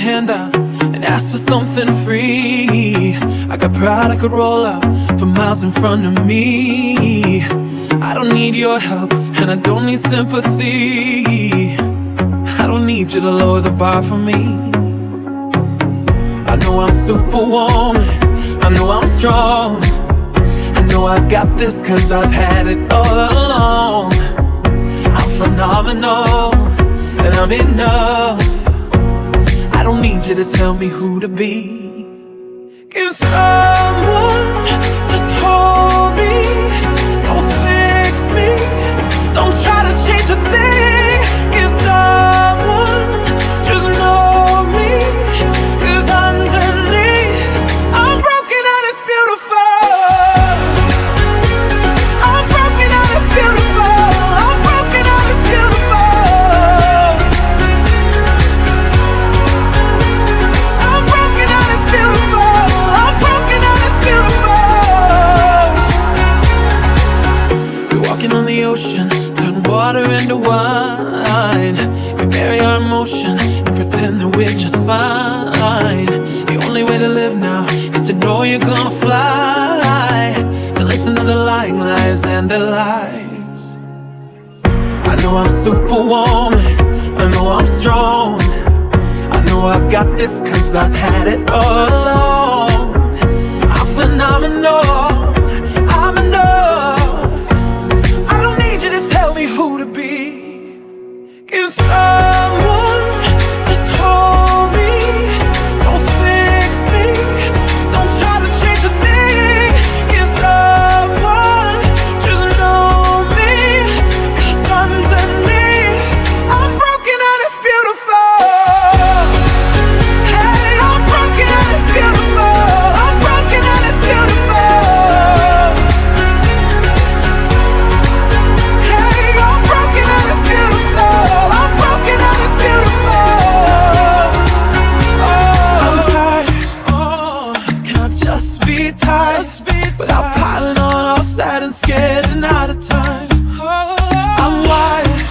hand out and ask for something free. I got pride I could roll up for miles in front of me. I don't need your help and I don't need sympathy. I don't need you to lower the bar for me. I know I'm superwoman, I know I'm strong, I know I've got this cause I've had it all along. I'm phenomenal and I'm enough. I don't need you to tell me who to be. Can someone just hold me? Don't fix me, don't try to change a thing. Can someone just know me? Cause underneath I'm broken and it's beautiful. I'm broken and it's beautiful. I'm broken and it's beautiful. I'm broken and it's beautiful. I'm broken and it's beautiful. We're walking on the ocean, turn water into wine. We bury our emotion and pretend that we're just fine. The only way to live now is to know you're gonna fly, to listen to the lying lies and their lies. I know I'm superwoman, I know I'm strong, I know I've got this cause I've had it all along. I'm phenomenal, I'm enough. I don't need you to tell me who to be. Can someone just hold me? Don't fix me, don't try to change a thing. Can someone just know me? Cause underneath I'm broken and it's beautiful. Hey, I'm broken and it's beautiful. I'm broken and it's beautiful. Hey, I'm broken and it's beautiful. I'm broken and it's beautiful. Oh, I'm tired. Oh, can I just be tired? Without piling on, all sad and scared and out of time. I'm wired.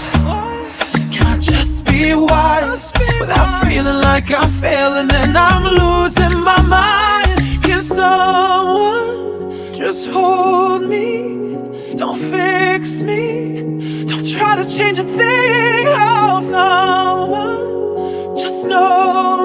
Can I just be wired? Without feeling like I'm failing and I'm losing my mind. Can someone just hold me? Don't fix me, don't try to change a thing. Oh, someone just know